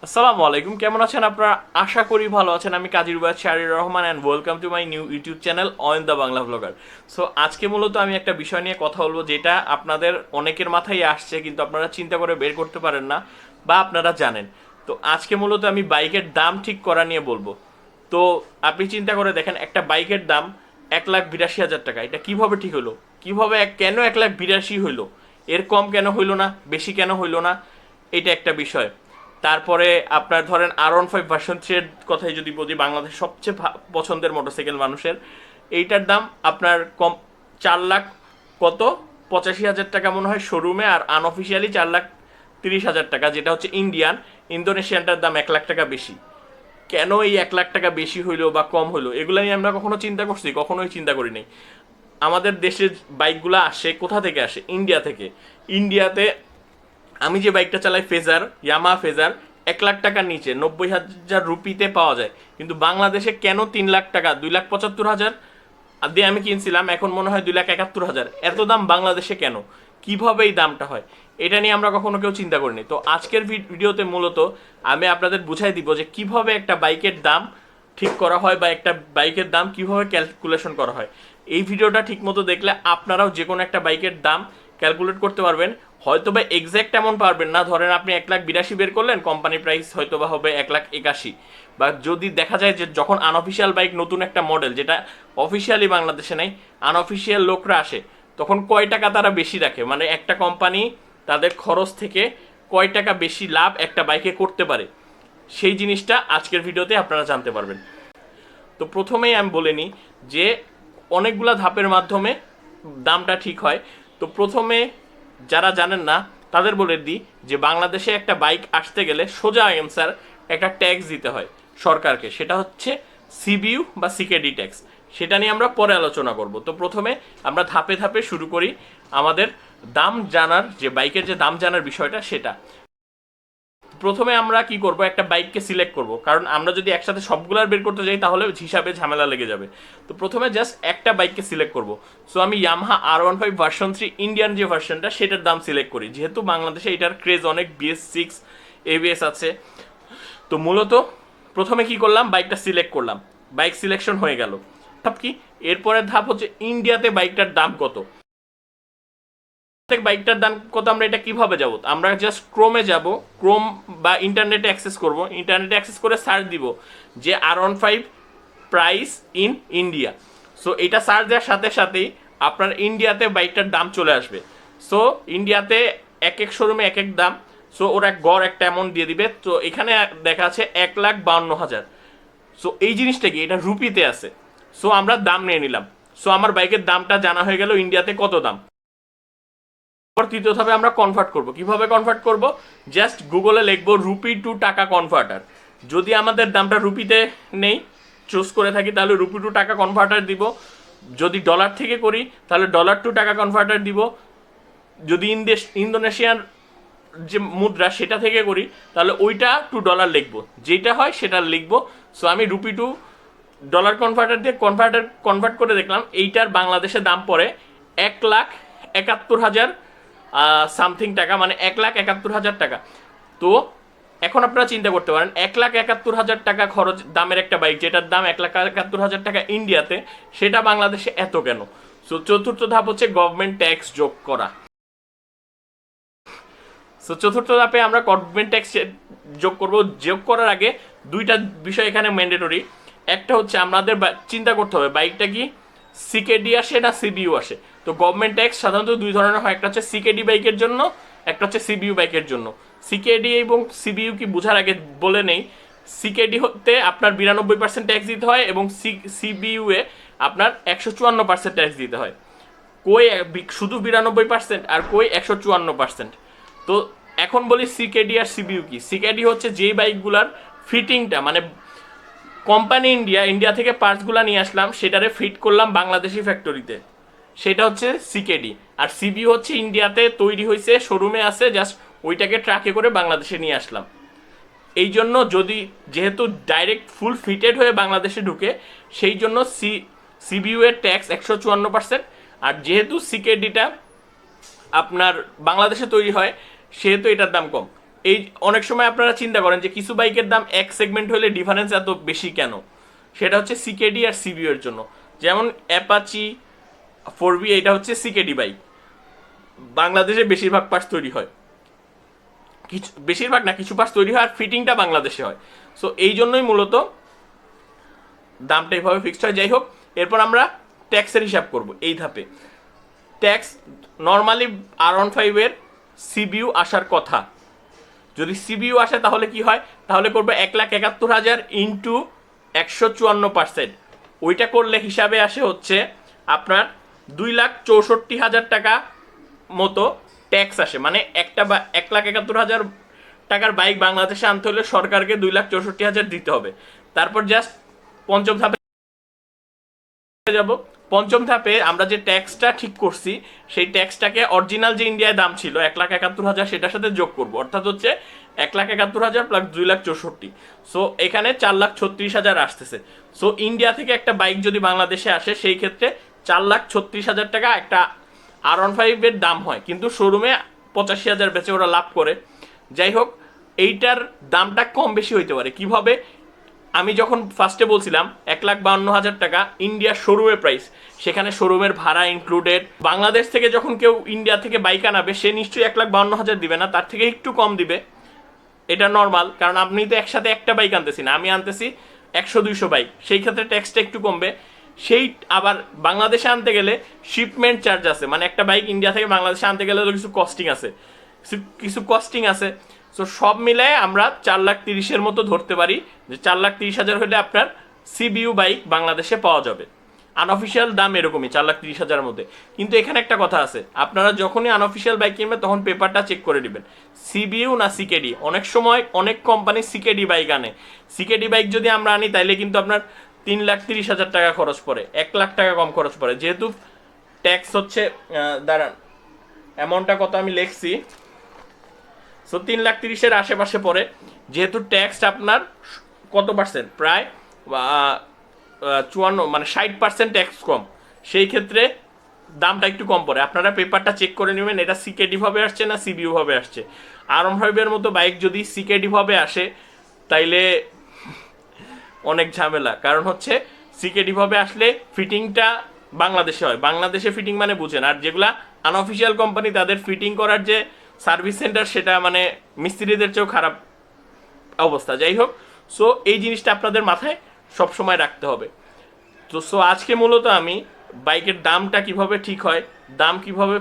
আসসালামু আলাইকুম, কেমন আছেন আপনারা? আশা করি ভালো আছেন। আমি Kazi Rubayet Shahriar Rahman and welcome to my new YouTube channel Owen the Bangla blogger. So আজকে মূলত আমি একটা বিষয় নিয়ে কথা বলবো, যেটা আপনাদের অনেকের মাথায় আসছে কিন্তু আপনারা চিন্তা করে বের করতে পারেন না বা আপনারা জানেন। তো আজকে মূলত আমি বাইকের দাম ঠিক করা নিয়ে বলবো। তো আপনি চিন্তা করে দেখেন, একটা বাইকের দাম 1,82,000 টাকা, এটা কিভাবে ঠিক হলো? কিভাবে কেন 1,82,000 হইলো? এর কম কেন হইলো না, বেশি কেন হইলো না? এটা একটা বিষয়। তারপরে আপনার ধরেন R15 ভার্সন 3 এর কথাই যদি বলি, বাংলাদেশ সবচেয়ে পছন্দের মোটরসাইকেল মানুষের, এইটার দাম আপনার কম 4 লাখ কত 85,000 টাকা মনে হয় শোরুমে, আর আনঅফিসিয়ালি 4,30,000 টাকা, যেটা হচ্ছে ইন্দোনেশিয়ানটার দাম 1 লাখ টাকা বেশি। কেন এই 1 লাখ টাকা বেশি হইলো বা কম হইলো, এগুলো নিয়ে আমরা কখনো চিন্তা করছি? কখনোই চিন্তা করি নাই। আমাদের দেশের বাইকগুলো আসে কোথা থেকে? আসে ইন্ডিয়া থেকে। ইন্ডিয়াতে আমি যে বাইকটা চালাই ফেজার, ইয়ামা ফেজার, 1 লাখ টাকার নিচে 90,000 রুপিতে পাওয়া যায়। কিন্তু বাংলাদেশে কেন 3 লাখ টাকা, 2,75,000 দিয়ে আমি কিনছিলাম, এখন মনে হয় 2,71,000। এত দাম বাংলাদেশে কেন? কিভাবে এই দামটা হয়? এটা নিয়ে আমরা কখনো কেউ চিন্তা করিনি। তো আজকের ভিডিওতে মূলত আমি আপনাদের বুঝাই দিব যে কিভাবে একটা বাইকের দাম ঠিক করা হয় বা একটা বাইকের দাম কিভাবে ক্যালকুলেশন করা হয়। এই ভিডিওটা ঠিক মতো দেখলে আপনারাও যে কোনো একটা বাইকের দাম ক্যালকুলেট করতে পারবেন। হয়তো বা এক্স্যাক্ট এমন পারবেন না, ধরেন আপনি 1,82,000 বের করলেন, কোম্পানি প্রাইস হয়তো বা হবে 1,81,000। বা যদি দেখা যায় যে যখন আনঅফিসিয়াল বাইক নতুন একটা মডেল, যেটা অফিসিয়ালি বাংলাদেশে নেই, আনঅফিসিয়াল লোকরা আসে, তখন কয় টাকা তারা বেশি রাখে, মানে একটা কোম্পানি তাদের খরচ থেকে কয় টাকা বেশি লাভ একটা বাইকে করতে পারে, সেই জিনিসটা আজকের ভিডিওতে আপনারা জানতে পারবেন। তো প্রথমেই আমি বলে নিই যে অনেকগুলা ধাপের মাধ্যমে দামটা ঠিক হয়। তো প্রথমে যারা জানেন না তাদের বলে দিই যে বাংলাদেশে একটা বাইক আসতে গেলে সোজা অ্যান্সার, একটা ট্যাক্স দিতে হয় সরকারকে, সেটা হচ্ছে সিবিইউ বা সিকেডি ট্যাক্স। সেটা নিয়ে আমরা পরে আলোচনা করব। তো প্রথমে আমরা ধাপে ধাপে শুরু করি আমাদের দাম জানার, যে বাইকের যে দাম জানার বিষয়টা সেটা। প্রথমে আমরা কি করব, একটা বাইককে সিলেক্ট করব, কারণ আমরা যদি একসাথে সবগুলার বের করতে যাই তাহলে হিসাবে ঝামেলা লেগে যাবে। তো প্রথমে জাস্ট একটা বাইককে সিলেক্ট করব। সো আমি ইয়ামাহা R15 ভার্সন 3 ইন্ডিয়ান যে ভার্সনটা, সেটার দাম সিলেক্ট করি, যেহেতু বাংলাদেশে এটার ক্রেজ অনেক, BS6 ABS আছে। তো মূলত প্রথমে কি করলাম, বাইকটা সিলেক্ট করলাম, বাইক সিলেকশন হয়ে গেল। ধাপ কি, এরপরের ধাপ হচ্ছে ইন্ডিয়াতে বাইকটার দাম কত। প্রত্যেক বাইকটার দাম কত, আমরা এটা কিভাবে যাব? আমরা জাস্ট ক্রোমে যাব, ক্রোম বা ইন্টারনেটে অ্যাক্সেস করব, ইন্টারনেটে অ্যাক্সেস করে সার্চ দিব যে R15 price in India. So এটা সার্চ দেওয়ার সাথে সাথেই আপনার ইন্ডিয়াতে বাইকটার দাম চলে আসবে। সো ইন্ডিয়াতে এক এক শোরুমে এক এক দাম। সো ওরা গড় একটা অ্যামাউন্ট দিয়ে দিবে। তো এখানে দেখা আছে 1,52,000। সো এই জিনিসটা কি, এটা রুপিতে আছে। সো আমরা দাম নিয়ে নিলাম। সো আমার বাইকের দামটা জানা হয়ে গেল ইন্ডিয়াতে কত দাম। তৃতীয় ধাপে আমরা কনভার্ট করব। কিভাবে কনভার্ট করব? জাস্ট গুগলে লিখবো রুপি টু টাকা কনভার্টার। যদি আমাদের দামটা রুপিতে নেই, চুজ করে থাকি, তাহলে রুপি টু টাকা কনভার্টার দিব। যদি ডলার থেকে করি তাহলে ডলার টু টাকা কনভার্টার দিব। যদি ইন্দোনেশিয়ান যে মুদ্রা সেটা থেকে করি তাহলে ওইটা টু ডলার লিখবো, যেটা হয় সেটা লিখবো। সো আমি রুপি টু ডলার কনভার্টার দিয়ে কনভার্ট করে দেখলাম, এইটার বাংলাদেশে দাম পড়ে 1,71,000 সামথিং টাকা, মানে 1,71,000 টাকা। তো এখন আপনারা চিন্তা করতে পারেন, 1,71,000 টাকা খরচ দামের একটা বাইক, যেটার দাম 1,71,000 টাকা ইন্ডিয়াতে, সেটা বাংলাদেশে এত কেন? সো চতুর্থ ধাপ হচ্ছে গভর্নমেন্ট ট্যাক্স যোগ করা। সো চতুর্থ ধাপে আমরা গভর্নমেন্ট ট্যাক্স যোগ করব। যোগ করার আগে দুইটা বিষয় এখানে ম্যান্ডেটরি। একটা হচ্ছে আমাদের চিন্তা করতে হবে বাইকটা কি সিকেডি আসে না সিবিইউ আসে। তো গভর্নমেন্ট ট্যাক্স সাধারণত দুই ধরনের হয়, একটা হচ্ছে সিকেডি বাইকের জন্য, একটা হচ্ছে সিবিইউ বাইকের জন্য। সিকেডি এবং সিবিইউ কি বোঝার আগে বলে নেই, সিকেডি হতে আপনার 92% ট্যাক্স দিতে হয় এবং সিবিইউ এ আপনার 154% ট্যাক্স দিতে হয়। কই শুধু 92% আর কই 154%। তো এখন বলি সিকেডি আর সিবিইউ কি। সিকেডি হচ্ছে যেই বাইকগুলার ফিটিংটা, মানে কোম্পানি ইন্ডিয়া থেকে পার্টসগুলো নিয়ে আসলাম, সেটারে ফিট করলাম বাংলাদেশি ফ্যাক্টরিতে, সেটা হচ্ছে সিকেডি। আর সিবিইউ হচ্ছে ইন্ডিয়াতে তৈরি হয়েছে, শোরুমে আছে, জাস্ট ওইটাকে ট্রাকে করে বাংলাদেশে নিয়ে আসলাম। এই জন্য যদি যেহেতু ডাইরেক্ট ফুল ফিটেড হয়ে বাংলাদেশে ঢুকে, সেই জন্য সিবিইউ এর ট্যাক্স 154%। আর যেহেতু সিকেডিটা আপনার বাংলাদেশে তৈরি হয়, সেহেতু এটার দাম কম। এই অনেক সময় আপনারা চিন্তা করেন যে কিছু বাইকের দাম এক সেগমেন্ট হলে ডিফারেন্স এত বেশি কেন, সেটা হচ্ছে সিকেডি আর সিবিইউ এর জন্য। যেমন অ্যাপাচি 4V এটা হচ্ছে সিকেডি বাইক, বাংলাদেশে বেশিরভাগ পার্টস তৈরি হয়, কিছু বেশিরভাগ না কিছু পার্টস তৈরি হয় আর ফিটিংটা বাংলাদেশে হয়। সো এই জন্যই মূলত দামটা এইভাবে ফিক্সড হয়। যাই হোক, এরপর আমরা ট্যাক্সের হিসাব করব এই ধাপে। ট্যাক্স নর্মালি R15 এর সিবিইউ আসার কথা, যদি সিবিইউ আসে তাহলে কি হয়, তাহলে করবে 1,71,000 ইন্টু 154%। ওইটা করলে হিসাবে আসে হচ্ছে আপনার 2,64,000 টাকা মতো ট্যাক্স আসে। মানে একটা 1,71,000 টাকার বাইক বাংলাদেশে আনতে হলে সরকারকে 2,64,000 দিতে হবে। তারপর জাস্ট পঞ্চম ধাপে যাব। পঞ্চম ধাপে আমরা যে ট্যাক্সটা ঠিক করছি সেই ট্যাক্সটাকে অরিজিনাল যে ইন্ডিয়ায় দাম ছিল 1,71,000 সেটার সাথে যোগ করব, অর্থাৎ হচ্ছে 1,71,000 প্লাস 2,64,000। সো এখানে 4,36,000 আসতেছে। সো ইন্ডিয়া থেকে একটা বাইক যদি বাংলাদেশে আসে সেই ক্ষেত্রে 4,36,000 টাকা একটা R15 এর দাম হয়, কিন্তু শোরুমে 85,000 বেচে ওরা লাভ করে। যাই হোক, এইটার দামটা কম বেশি হইতে পারে কিভাবে, আমি যখন ফার্স্টে বলছিলাম 1,52,000 টাকা ইন্ডিয়ার শোরুমের প্রাইস, সেখানে শোরুমের ভাড়া ইনক্লুডেড। বাংলাদেশ থেকে যখন কেউ ইন্ডিয়া থেকে বাইক আনাবে সে নিশ্চয়ই 1,52,000 দিবে না, তার থেকে একটু কম দিবে, এটা নর্মাল। কারণ আপনি তো একসাথে একটা বাইক আনতেছি না, আমি আনতেছি 100-200 বাইক, সেই ক্ষেত্রে ট্যাক্সটা একটু কমবে। সেই আবার বাংলাদেশে আনতে গেলে শিপমেন্ট চার্জ আছে, মানে একটা বাইক ইন্ডিয়া থেকে বাংলাদেশে আনতে গেলে তো কিছু কস্টিং আছে, কিছু কস্টিং আছে। সো সব মিলায় আমরা 4,30,000 মতো ধরতে পারি, যে 4,30,000 হলে আপনার সিবিইউ বাইক বাংলাদেশে পাওয়া যাবে। আনঅফিসিয়াল দাম এরকমই 4,30,000 মধ্যে। কিন্তু এখানে একটা কথা আছে, আপনারা যখনই আনঅফিসিয়াল বাইক কিনবেন তখন পেপারটা চেক করে নেবেন সিবিইউ না সিকেডি। অনেক সময় অনেক কোম্পানি সিকেডি বাইক আনে, সিকেডি বাইক যদি আমরা আনি তাইলে কিন্তু আপনার 3,30,000 টাকা খরচ পড়ে, 1,00,000 টাকা কম খরচ পড়ে, যেহেতু ট্যাক্স হচ্ছে দাঁড়ান অ্যামাউন্টটা কত আমি লিখছি। সো 3,30,000 আশেপাশে পড়ে, যেহেতু ট্যাক্স আপনার কত পার্সেন্ট, প্রায় 54 মানে 60% ট্যাক্স কম, সেই ক্ষেত্রে দামটা একটু কম পড়ে। আপনারা পেপারটা চেক করে নেবেন এটা সিকেডি ভাবে আসছে না সিবিইউ ভাবে আসছে। R15 এর মতো বাইক যদি সিকেডি ভাবে আসে তাইলে অনেক ঝামেলা, কারণ হচ্ছে সিকেডি ভাবে আসলে ফিটিংটা বাংলাদেশে হয়, বাংলাদেশে ফিটিং মানে বুঝেন। আর যেগুলা আনঅফিসিয়াল কোম্পানি তাদের ফিটিং করার যে সার্ভিস সেন্টার সেটা মানে মিস্ত্রিদের চেয়েও খারাপ অবস্থা। যাই হোক, সো এই জিনিসটা আপনাদের মাথায় সবসময় রাখতে হবে। তো সো আজকে মূলত আমি বাইকের দামটা কিভাবে ঠিক হয়, দাম কিভাবে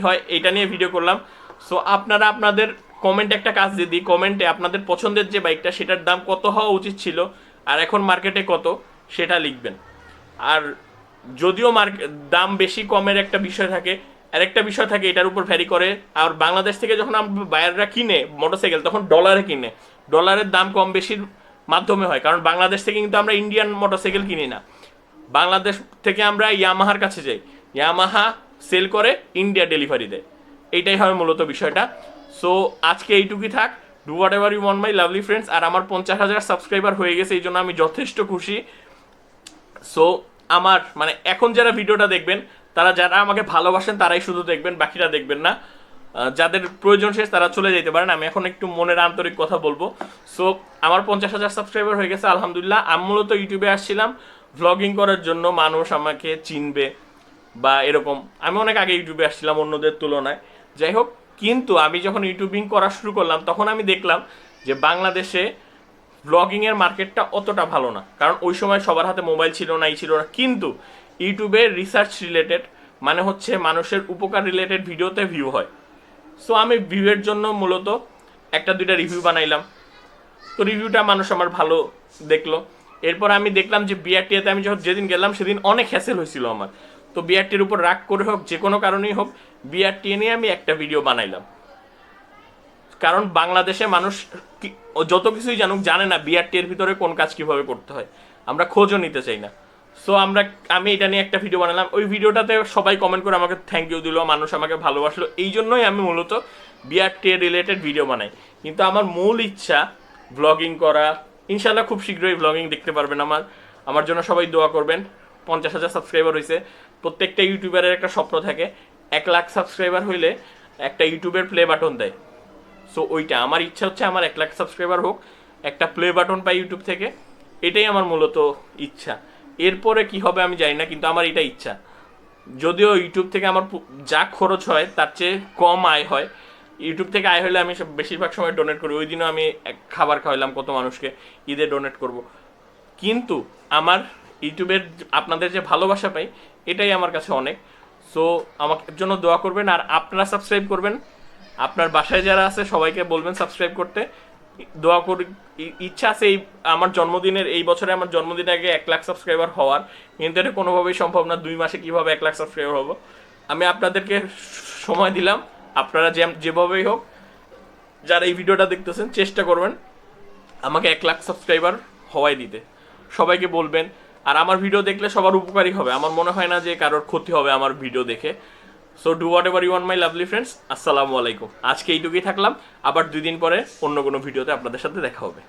হয় এটা নিয়ে ভিডিও করলাম। সো আপনারা আপনাদের কমেন্টে একটা কাজ দিয়ে দিই, কমেন্টে আপনাদের পছন্দের যে বাইকটা সেটার দাম কত হওয়া উচিত ছিল আর এখন মার্কেটে কত সেটা লিখবেন। আর যদিও দাম বেশি কমের একটা বিষয় থাকে, আর একটা বিষয় থাকে এটার উপর ভ্যারি করে। আর বাংলাদেশ থেকে যখন বায়াররা কিনে মোটরসাইকেল তখন ডলারে কিনে, ডলারের দাম কম বেশির মাধ্যমে হয়, কারণ বাংলাদেশ থেকে কিন্তু আমরা ইন্ডিয়ান মোটরসাইকেল কিনি না, বাংলাদেশ থেকে আমরা ইয়ামাহার কাছে যাই, ইয়ামাহা সেল করে ইন্ডিয়া ডেলিভারি দেয়, এইটাই হয় মূলত বিষয়টা। সো আজকে এইটুকুই থাক। Do whatever you want my lovely friends. আর আমার 50,000 সাবস্ক্রাইবার হয়ে গেছে, এই জন্য আমি যথেষ্ট খুশি। সো আমার মানে এখন যারা ভিডিওটা দেখবেন তারা যারা আমাকে ভালোবাসেন তারাই শুধু দেখবেন, বাকিরা দেখবেন না। যাদের প্রয়োজন শেষ তারা চলে যেতে পারেন, আমি এখন একটু মনের আন্তরিক কথা বলবো। সো আমার 50,000 সাবস্ক্রাইবার হয়ে গেছে আলহামদুলিল্লাহ। আমি মূলত ইউটিউবে আসছিলাম ভ্লগিং করার জন্য, মানুষ আমাকে চিনবে বা এরকম। আমি অনেক আগে ইউটিউবে আসছিলাম অন্যদের তুলনায়, যাই হোক। কিন্তু আমি যখন ইউটিউবিং করা শুরু করলাম তখন আমি দেখলাম যে বাংলাদেশে ব্লগিংয়ের মার্কেটটা অতটা ভালো না, কারণ ওই সময় সবার হাতে মোবাইল ছিল না, ছিল না। কিন্তু ইউটিউবে রিসার্চ রিলেটেড মানে হচ্ছে মানুষের উপকার রিলেটেড ভিডিওতে ভিউ হয়। সো আমি ভিউয়ের জন্য মূলত 1-2টা রিভিউ বানাইলাম, তো রিভিউটা মানুষ আমার ভালো দেখলো। এরপর আমি দেখলাম যে বিআরটিতে আমি যখন যেদিন গেলাম সেদিন অনেক হ্যাসেল হয়েছিল আমার, তো বিআরটির উপর রাগ করে হোক যে কোনো কারণেই হোক বিআরটি নিয়ে আমি একটা ভিডিও বানাইলাম। কারণ বাংলাদেশে মানুষ যত কিছুই জানুক জানে না বিআরটি এর ভিতরে কোন কাজ কিভাবে করতে হয়, আমরা খোঁজও নিতে চাই না। সো আমি এটা নিয়ে একটা ভিডিও বানালাম, ওই ভিডিওটাতে সবাই কমেন্ট করে আমাকে থ্যাংক ইউ দিল, মানুষ আমাকে ভালোবাসলো, এই জন্যই আমি মূলত বিআরটি এর রিলেটেড ভিডিও বানাই। কিন্তু আমার মূল ইচ্ছা ব্লগিং করা। ইনশাল্লাহ খুব শীঘ্রই ব্লগিং দেখতে পারবেন আমার জন্য সবাই দোয়া করবেন। 50,000 সাবস্ক্রাইবার হয়েছে, প্রত্যেকটা ইউটিউবারের একটা স্বপ্ন থাকে 1 লাখ সাবস্ক্রাইবার হইলে একটা ইউটিউবের প্লে বাটন দেয়। সো ওইটা আমার ইচ্ছা হচ্ছে আমার 1 লাখ সাবস্ক্রাইবার হোক, একটা প্লে বাটন পাই ইউটিউব থেকে, এটাই আমার মূলত ইচ্ছা। এরপরে কি হবে আমি জানি না, কিন্তু আমার এটা ইচ্ছা। যদিও ইউটিউব থেকে আমার যা খরচ হয় তার চেয়ে কম আয় হয়। ইউটিউব থেকে আয় হলে আমি বেশিরভাগ সময় ডোনেট করি। ওই দিনও আমি খাবার খাওয়াইলাম কত মানুষকে, ঈদে ডোনেট করব। কিন্তু আমার ইউটিউবের আপনাদের যে ভালোবাসা পাই এটাই আমার কাছে অনেক। সো আমার জন্য দোয়া করবেন, আর আপনারা সাবস্ক্রাইব করবেন। আপনার বাসায় যারা আছে সবাইকে বলবেন সাবস্ক্রাইব করতে। দোয়া করি, ইচ্ছা আছে এই আমার জন্মদিনের, এই বছরে আমার জন্মদিনের আগে 1 লাখ সাবস্ক্রাইবার হওয়ার, কিন্তু এটা কোনোভাবেই সম্ভব না। 2 মাসে কিভাবে 1 লাখ সাবস্ক্রাইবার হবো? আমি আপনাদেরকে সময় দিলাম, আপনারা যেভাবেই হোক যারা এই ভিডিওটা দেখতেছেন চেষ্টা করবেন আমাকে 1 লাখ সাবস্ক্রাইবার হওয়াই দিতে। সবাইকে বলবেন, আর আমার ভিডিও দেখলে সবার উপকারী হবে। আমার মনে হয় না যে কারোর ক্ষতি হবে আমার ভিডিও দেখে। So do whatever you want my lovely friends. আসসালামু আলাইকুম। আজকে এইটুকুই থাকলাম, আবার 2 দিন পরে অন্য কোনো ভিডিওতে আপনাদের সাথে দেখা হবে।